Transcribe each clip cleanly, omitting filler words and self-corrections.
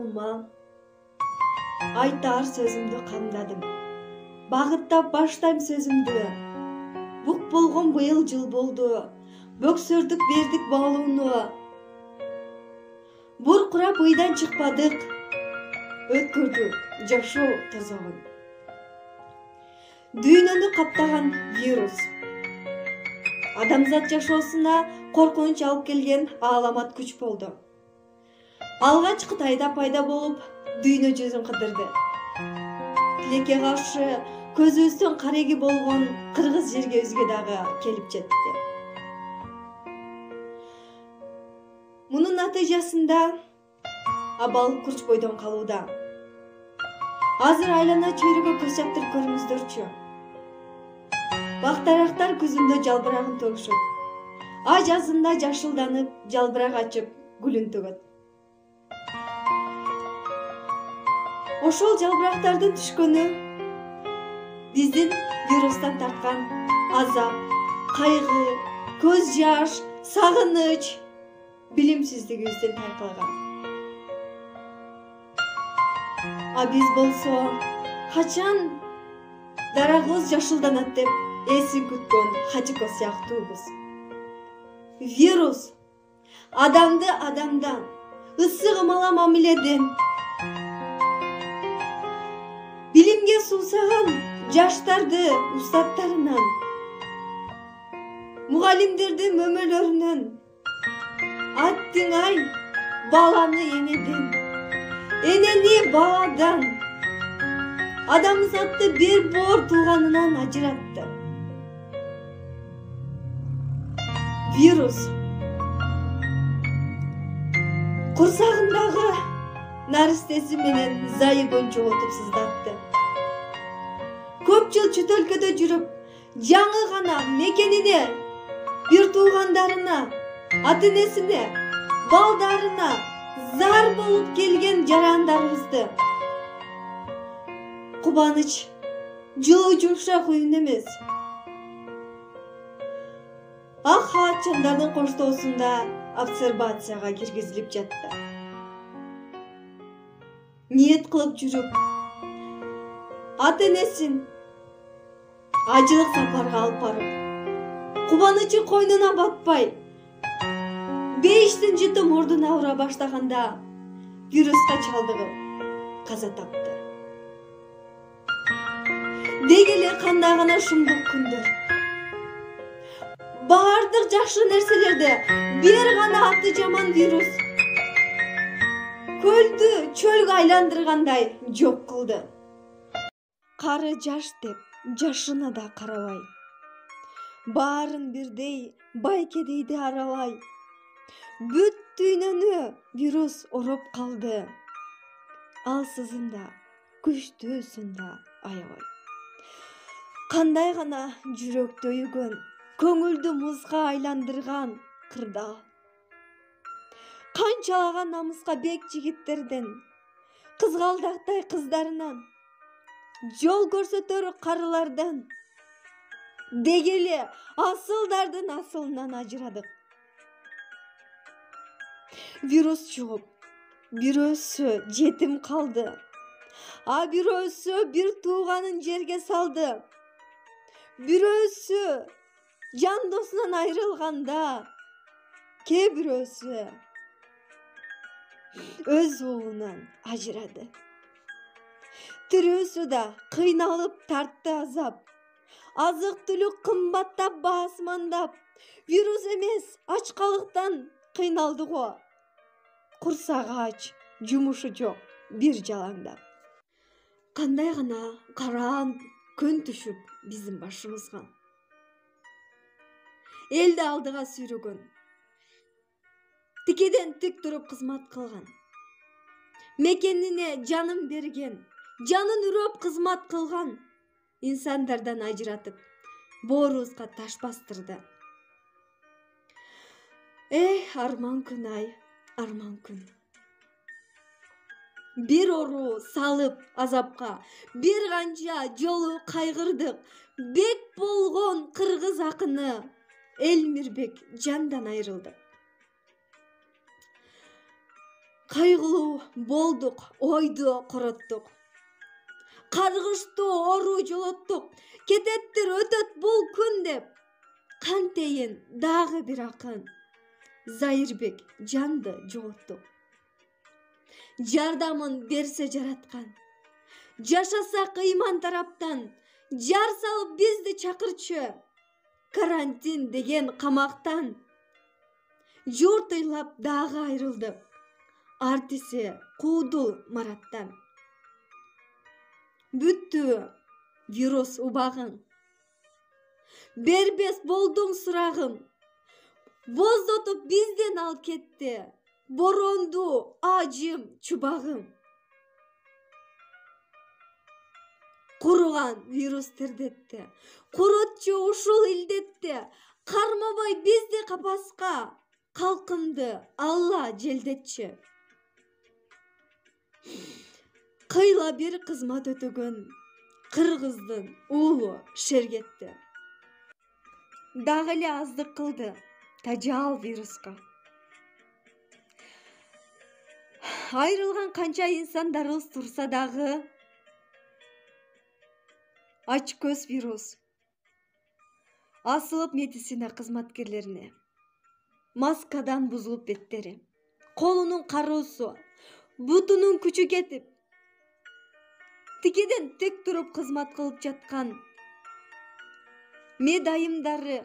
колума айтар сөзүмдү камдадым. Багыттап баштайм сөзүмдү. Бук болгон быйыл жыл болду. Бөксөрдүк бердик баалууну. Буркурап ыйдан чыкпадык. Өткөрдүк жашоо тозогун. Дүйнөнү каптаган вирус. Адамзат жашоосуна коркунуч алып келген ааламат күч болду. Алгач Кытайда пайда болуп, дүйнө жүзүн кыдырды. Тилекке каршы көзүбүздөн кареги болгон кыргыз жерге өзгө дагы келип жетти. Мунун натыйжасында абал курч бойдон калууда. Азыр айлана чөйрөгө көз чаптырып көрүңүздөрчү. Бактарактар күзүндө жалбырагын төгүшөт. А жазында жашылданып, жалбырак ачып, гүлүн төгөт. Ошол жалбырактардын түшкөнү биздин вирустан тарткан азап, кайгы, көз жаш, сагыныч, билимсиздигибиздин тайкылыгы. А биз болсо качан дарагыбыз жашылданат деп эсин күткөн Хачико сыяктуубуз. Вирус адамды адамдан, ысык ымала мамиледен, билимге суусаган жаштарды устаттарынан, мугалимдердин мөмөлөрүнөн, аттың ай баланы энеден, энени баладан, адамзатты бир боор тууганынан ажыратты. Вирус курсагындагы наристеси менен зайыбын жоготуп сыздатты. Көп жыл чөт өлкөдө жүрүп, жаңы гана мекенине, бир туугандарына, ата-энесине, балдарына зар болуп келген жарандарыбызды кубаныч, жылуу жумшак уюн эмес, ак халатчандардын коштоосунда обсервацияга киргизилип жатты. Ниет кылып жүрүп, ата-энесин ажылык сапарга алып барып, кубанычы койнуна батпай, бейиштин жыты мурдуна ура баштаганда вируска чалдыгып каза тапты. Деги эле кандай гана шумдук күндөр. Баардык жакшы нерселерди бир гана аты жаман вирус көлдү чөлгө айландыргандай жок кылды. Кары жаш деп жашына да карабай, баарын бирдей байкедейди аралай, бүт дүйнөнү вирус ороп калды. Алсызын да, күчтүүсүн да аябай. Кандай гана жүрөктү өйгөн, көңүлдү музга айландырган кырдаал. Канчалаган намыска бек жигиттерден, кызгалдактай кыздарынан, жол көрсөтөр карылардан, деги эле асылдардын асылынан ажырадык. Вирус чугуп, бирөөсү жетим калды, а бирөөсү бир тууганын жерге салды. Бирөөсү жан досунан айрылганда, кээ бирөөсү өз уулунан ажырады. Тирүүсү да кыйналып тартты азап. Азык түлүк кымбаттап, басмандап, вирус эмес, ачкалыктан кыйналды го. Курсагы ач, жумушу жок, бир жалаңдап. Кандай гана караан күн түшүп биздин башыбызга. Элди алдыга сүйрөгөн, тикеден тик туруп кызмат кылган, мекенине жанын берген, жанын үрөп кызмат кылган инсандардан ажыратып, боорубузга таш бастырды. Арман күн ай, арман күн. Бир ору салып азапка, бир канча жолу кайгырдык. Бек болгон кыргыз акыны Элмирбек жандан айрылды. Кайгылуу болдук, ойду короттук. Каргыштуу оору жолоттук. Кететтир, өтөт бул күн деп. Кантейин дагы бир акын Зайырбек жанды жоготтук. Жардамын берсе жараткан, жашасак ыйман тараптан, жар салып бизди чакырчы. Карантин деген камактан журт ыйлап дагы айрылдык. Артиси куудул Мараттан. Бүттү вирус убагың, бербес болдуң сурагым. Боздотуп бизден ал кетти, боронду ажым чубагым. Куруган вирус тердетти, курутчу ушул илдетти. Кармабай бизди капаска, калкымды Алла желдетчи. Кыйла бир кызмат өтөгөн кыргыздын уулу шергетти. Дагы эле аздык кылды тажал вируска. Айрылган канча инсандарыбыз турса дагы ач көз вирус асылып медицина кызматкерлерине. Маскадан бузулуп беттери, колунун кароосу, бутунун күчү кетип, тикеден тек туруп кызмат кылып жаткан медайымдары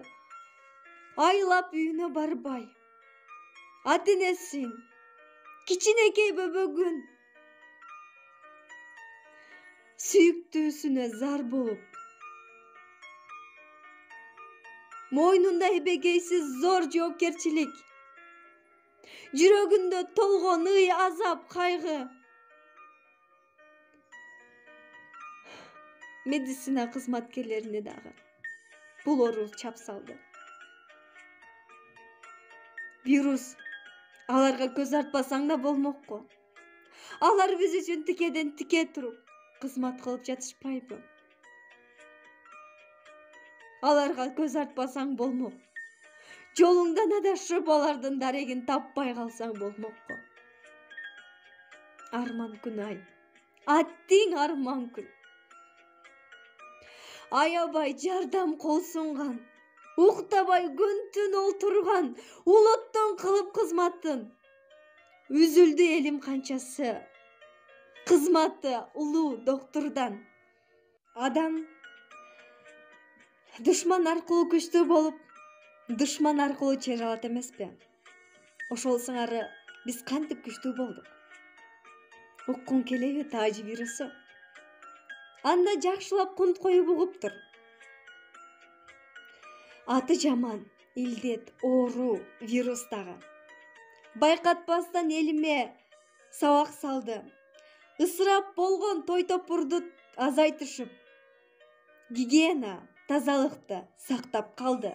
айлап үйүнө барбай, ата-энесин, кичинекей бөбөгүн, сүйүктүүсүнө зар болуп, мойнунда эбегейсиз зор жоопкерчилик, жүрөгүндө толгон ый, азап, кайгы. Медицина кызматкерлерине дагы бул оору чап салды. Вирус аларга көз артпасаң да болмокко. Алар биз үчүн тикеден тике туруп кызмат кылып жатышпайбы? Аларга көз артпасаң болмок. Жолуңдан адашып алардын дарегин таппай калсаң болмокко. Арман күн ай, аттиң арман күн. Аябай жардам кол сунган, уктабай күн-түн олтурган, улуттун кылып кызматын. Үзүлдү элим канчасы, кызматы улуу доктурдан. Адам душман аркылуу күчтүү болуп, душман аркылуу чыга алат эмеспи? Ошол сыңары биз кантип күчтүү болдук? Уккуң келеби таажы вирусу? Анда жакшылап кунт коюп угуптур. Аты жаман, илдет, оору, вирус дагы. Байкатпастан элиме сабак салды. Ысырап болгон той топурду азайтышып, гигиена, тазалыкты сактап калды.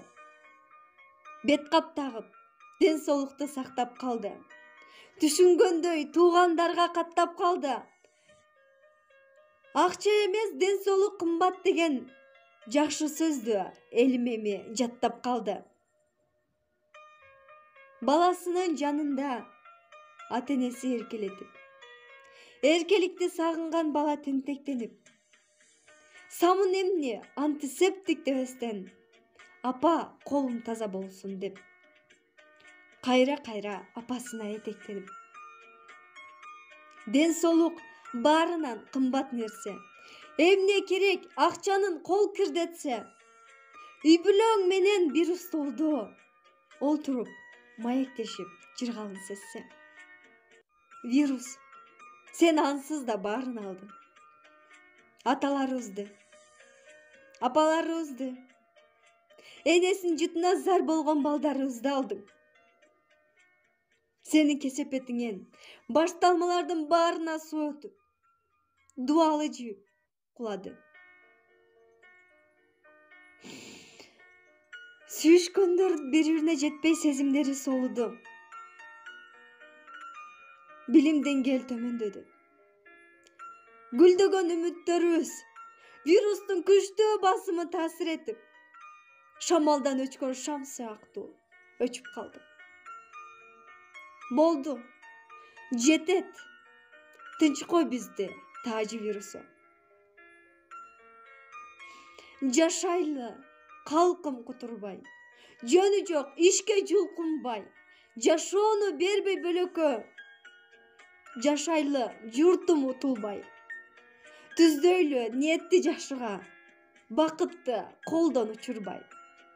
Бет кап тагып, ден соолукту сактап калды. Түшүнгөндөй туугандарга каттап калды. Акча эмес, ден соолук кымбат деген жакшы сөздү элимеме жаттап калды. Баласынын жанында ата-энеси эркелетип, эркеликти сагынган бала тентектенип, самын эмне антисептик дебестен апа колум таза болсун деп, кайра-кайра апасына этектенип. Ден соолук баарынан кымбат нерсе. Эмне керек акчанын кол кирдетсе. Үй бүлөң менен бир столдо олтуруп, маектешип, жыргалын сезсе. Вирус, сен ансыз да баарын алдың. Аталарыбызды, апаларыбызды, энесин жутуна зар болгон балдарыбызды алдың. Сенин кесепетиңен башталмалардын баарына суу өтүп, дуалы жүйүп кулады. Сүйүшкөндөр бири-бирине жетпей сезимдери солуду. Билим деңгээл төмөндөдү. Гүлдөгөн үмүттөрүбүз вирустун күчтүү басымы таасир этип, шамалдан өчкөн шам сыяктуу өчүп калды. Болду. Жетет. Тынч кой бизди таажы вирусу. Жашайлы, калкым кутурбай. Жөнү жок, ишке жулкунбай. Жашоону бербей бөлөкө. Жашайлы, журтум утулбай. Түздөйлү ниетти жашыга. Бакытты колдон учурбай.